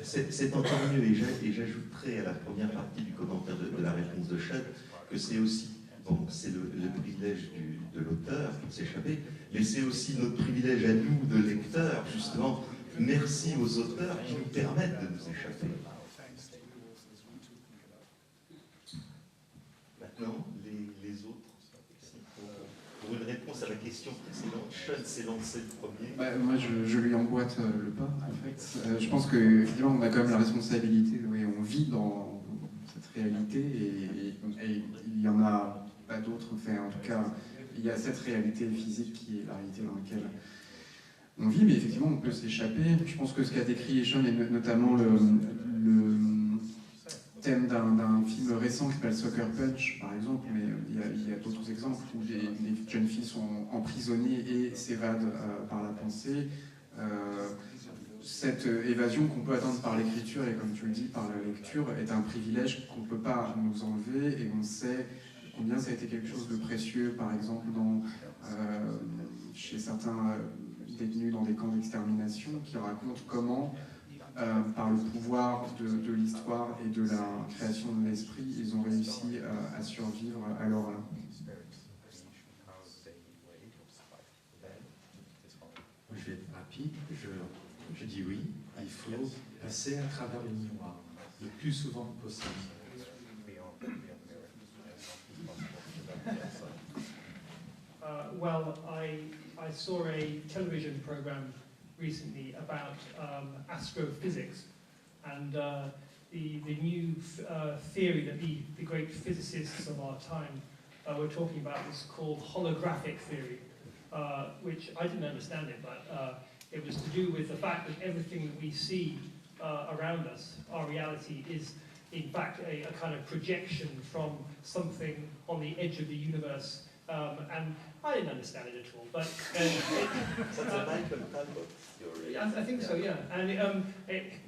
c'est encore mieux, et j'ajouterai à la première partie du commentaire de la réponse de Chad que c'est aussi, bon, c'est le privilège de l'auteur de s'échapper, mais c'est aussi notre privilège à nous, de lecteurs, justement. Merci aux auteurs qui nous permettent de nous échapper. Maintenant, les autres, pour une réponse à la question précédente, Sean s'est lancé le premier. Bah, moi, je lui emboîte le pas, en fait. Je pense qu'effectivement, on a quand même la responsabilité. Oui, on vit dans cette réalité et il n'y en a pas d'autres. Enfin, en tout cas, il y a cette réalité physique qui est la réalité dans laquelle on vit, mais effectivement, on peut s'échapper. Je pense que ce qu'a décrit Sean, et notamment le thème d'un film récent qui s'appelle Sucker Punch, par exemple, mais il y a d'autres exemples où les jeunes filles sont emprisonnées et s'évadent par la pensée. Cette évasion qu'on peut atteindre par l'écriture et, comme tu le dis, par la lecture, est un privilège qu'on ne peut pas nous enlever, et on sait combien ça a été quelque chose de précieux, par exemple, chez certains détenus dans des camps d'extermination, qui racontent comment, par le pouvoir de l'histoire et de la création de l'esprit, ils ont réussi à survivre à l'horreur. Je vais être rapide, je dis oui, il faut passer à travers le miroir, le plus souvent possible. Well, I saw a television program recently about astrophysics, and the new theory that the great physicists of our time were talking about is called holographic theory, which I didn't understand it, but it was to do with the fact that everything that we see around us, our reality, is in fact a kind of projection from something on the edge of the universe. And I didn't understand it at all, but I think so, yeah. And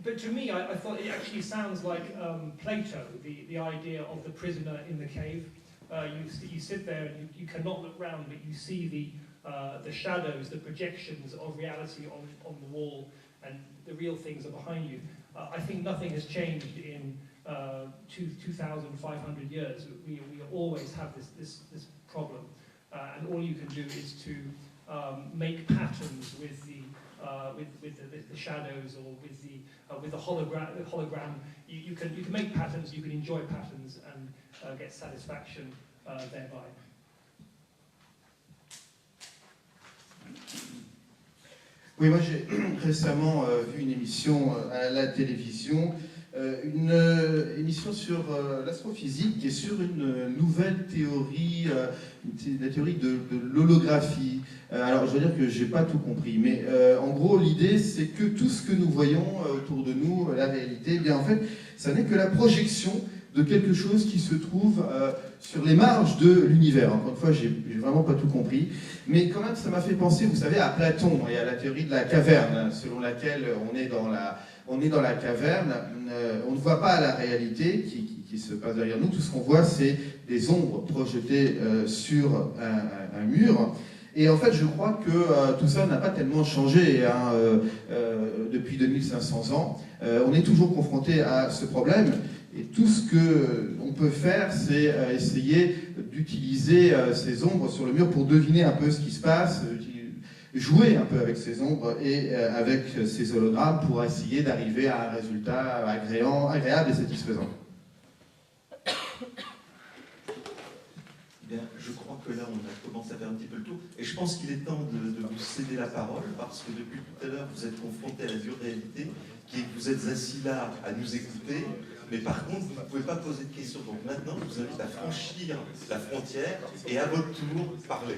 but to me, I thought it actually sounds like Plato, the idea of the prisoner in the cave. You sit there and you cannot look round, but you see the shadows, the projections of reality on the wall, and the real things are behind you. I think nothing has changed in 2,500 years. We always have this problem, and all you can do is to make patterns with the shadows, or with the hologram. You can make patterns. You can enjoy patterns and get satisfaction thereby. Oui, moi j'ai récemment vu une émission à la télévision, une émission sur l'astrophysique et sur une nouvelle théorie, la théorie de l'holographie. Alors je veux dire que j'ai pas tout compris, mais en gros l'idée c'est que tout ce que nous voyons autour de nous, la réalité, eh bien en fait, ça n'est que la projection de quelque chose qui se trouve sur les marges de l'univers. Encore une fois, j'ai vraiment pas tout compris, mais quand même ça m'a fait penser, vous savez, à Platon et à la théorie de la caverne, selon laquelle on est dans la caverne, on ne voit pas la réalité qui se passe derrière nous. Tout ce qu'on voit, c'est des ombres projetées sur un mur. Et en fait, je crois que tout ça n'a pas tellement changé depuis 2500 ans. On est toujours confronté à ce problème. Et tout ce qu'on peut faire, c'est essayer d'utiliser ces ombres sur le mur pour deviner un peu ce qui se passe, jouer un peu avec ces ombres et avec ces hologrammes pour essayer d'arriver à un résultat agréable et satisfaisant. Bien, je crois que là, on a commencé à faire un petit peu le tour. Et je pense qu'il est temps de vous céder la parole, parce que depuis tout à l'heure, vous êtes confrontés à la dure réalité, qui est que vous êtes assis là à nous écouter, mais par contre, vous ne pouvez pas poser de questions. Donc maintenant, je vous invite à franchir la frontière et à votre tour, parler.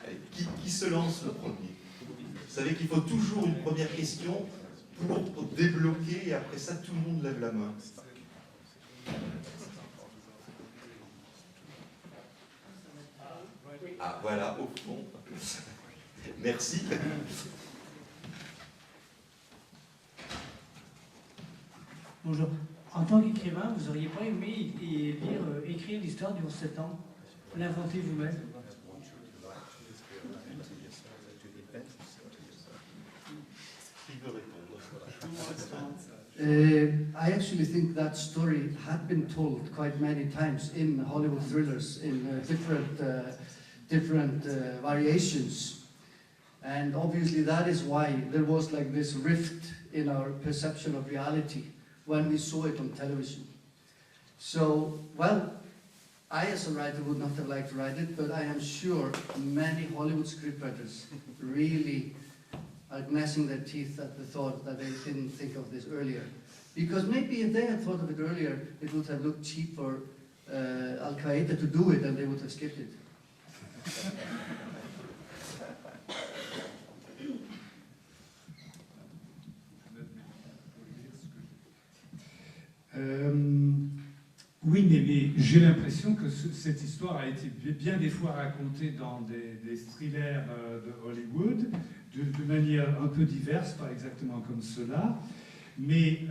Allez, qui se lance le premier? Vous savez qu'il faut toujours une première question pour débloquer, et après ça, tout le monde lève la main. Ah, voilà, au fond. Merci. Bonjour. En tant qu'écrivain, vous n'auriez pas aimé écrire l'histoire du 11 septembre, l'inventer vous-même? Qui veut répondre? I actually think that story had been told quite many times in Hollywood thrillers in different variations. And obviously that is why there was like this rift in our perception of reality when we saw it on television. So, well, I as a writer would not have liked to write it, but I am sure many Hollywood scriptwriters really are gnashing their teeth at the thought that they didn't think of this earlier. Because maybe if they had thought of it earlier, it would have looked cheap for Al-Qaeda to do it and they would have skipped it. Oui, mais j'ai l'impression que cette histoire a été bien des fois racontée dans des thrillers de Hollywood, de manière un peu diverse, pas exactement comme cela, mais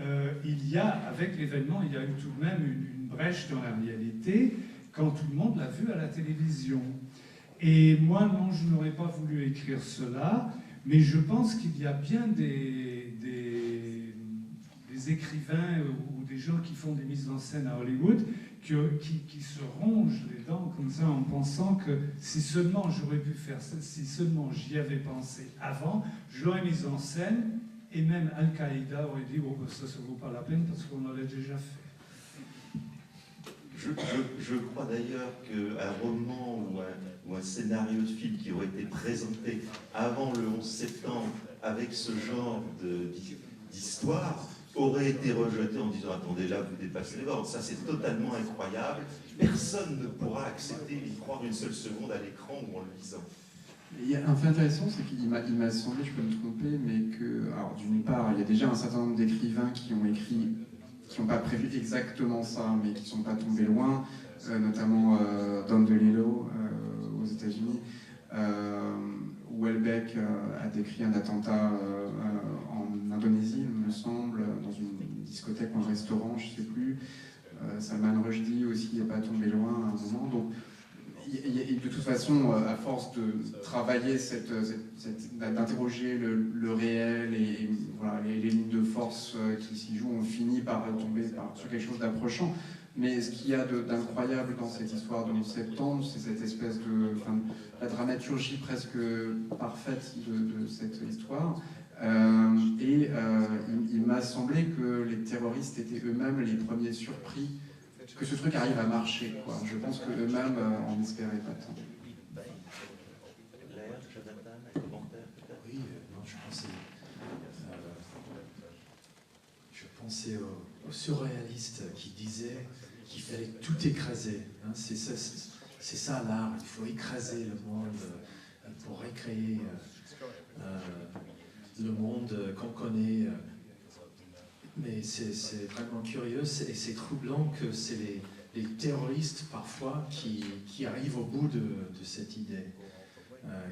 avec l'événement, il y a eu tout de même une brèche dans la réalité quand tout le monde l'a vu à la télévision. Et moi, non, je n'aurais pas voulu écrire cela, mais je pense qu'il y a bien des écrivains ou des gens qui font des mises en scène à Hollywood qui se rongent les dents comme ça en pensant que si seulement j'aurais pu faire ça, si seulement j'y avais pensé avant, je l'aurais mise en scène et même Al-Qaïda aurait dit oh, ça ne vaut pas la peine parce qu'on l'avait déjà fait. Je crois d'ailleurs qu'un roman ou un scénario de film qui aurait été présenté avant le 11 septembre avec ce genre d'histoire aurait été rejeté en disant « Attendez, là, vous dépassez les bornes. Ça, c'est totalement incroyable. Personne ne pourra accepter d'y croire une seule seconde à l'écran ou en le lisant. » Il y a un fait intéressant, c'est qu'il m'a semblé, je peux me tromper, mais que, alors d'une part, il y a déjà un certain nombre d'écrivains qui ont écrit, qui n'ont pas prévu exactement ça, mais qui ne sont pas tombés loin, notamment Don DeLillo aux États-Unis, où Houellebecq a décrit un attentat en Indonésie, il me semble, dans une discothèque ou un restaurant, je ne sais plus. Salman Rushdie aussi n'est pas tombé loin à un moment. Donc, de toute façon, à force de travailler, d'interroger le réel et voilà, les lignes de force qui s'y jouent, on finit par tomber sur quelque chose d'approchant. Mais ce qu'il y a d'incroyable dans cette histoire de 11 septembre, c'est cette espèce la dramaturgie presque parfaite de cette histoire. Il m'a semblé que les terroristes étaient eux-mêmes les premiers surpris que ce truc arrive à marcher, quoi. Je pense qu'eux-mêmes en espéraient pas tant. Oui, non, je pensais aux surréalistes qui disaient qu'il fallait tout écraser. Hein. C'est ça l'art, il faut écraser le monde pour recréer le monde qu'on connaît. Mais c'est vraiment curieux et c'est troublant que c'est les terroristes parfois qui arrivent au bout de cette idée,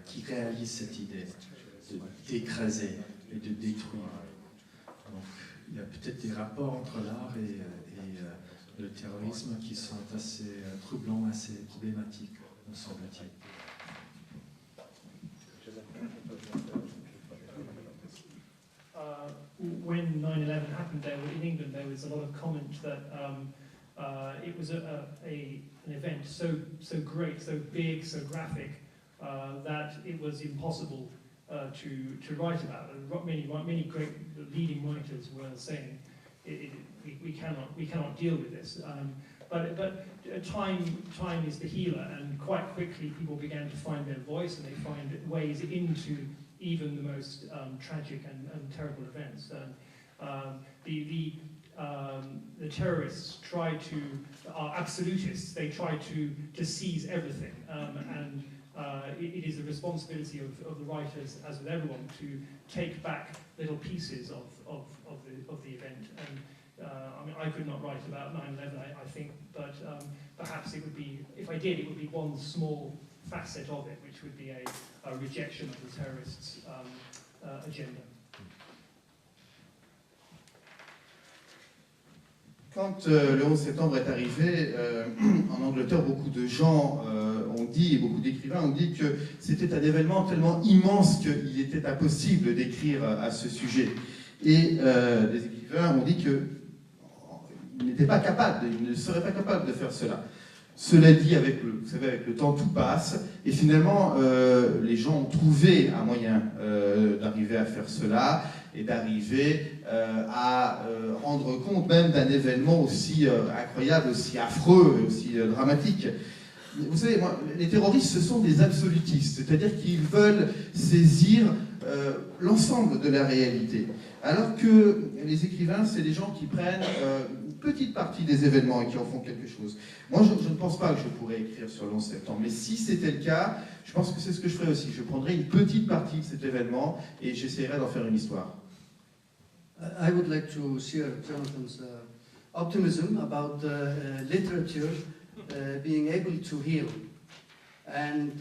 qui réalisent cette idée d'écraser et de détruire. Donc il y a peut-être des rapports entre l'art et le terrorisme qui sont assez troublants, assez problématiques, me semble-t-il. When 9/11 happened in England, there was a lot of comment that it was an event so great, so big, so graphic that it was impossible to write about. And many great leading writers were saying we cannot deal with this. But time is the healer, and quite quickly people began to find their voice, and they find ways into even the most tragic and terrible events. The terrorists are absolutists. They try to seize everything, and it is the responsibility of the writers, as with everyone, to take back little pieces of the event. And I mean, I could not write about 9/11, I think, but perhaps it would be, if I did, it would be one small facet of it, which would be a rejection of the terrorists' agenda. Quand le 11 septembre est arrivé, en Angleterre, beaucoup de gens ont dit, et beaucoup d'écrivains ont dit que c'était un événement tellement immense qu'il était impossible d'écrire à ce sujet. Et des écrivains ont dit qu'ils n'étaient pas capables, ils ne seraient pas capables de faire cela. Cela dit, vous savez, avec le temps, tout passe, et finalement, les gens ont trouvé un moyen d'arriver à faire cela, et d'arriver à rendre compte même d'un événement aussi incroyable, aussi affreux, aussi dramatique. Vous savez, moi, les terroristes, ce sont des absolutistes, c'est-à-dire qu'ils veulent saisir l'ensemble de la réalité. Alors que les écrivains, c'est des gens qui prennent une petite partie des événements et qui en font quelque chose. Moi, je ne pense pas que je pourrais écrire sur le 11 septembre, mais si c'était le cas, je pense que c'est ce que je ferais aussi. Je prendrais une petite partie de cet événement et j'essaierais d'en faire une histoire. I would like to share Jonathan's optimism about literature being able to heal and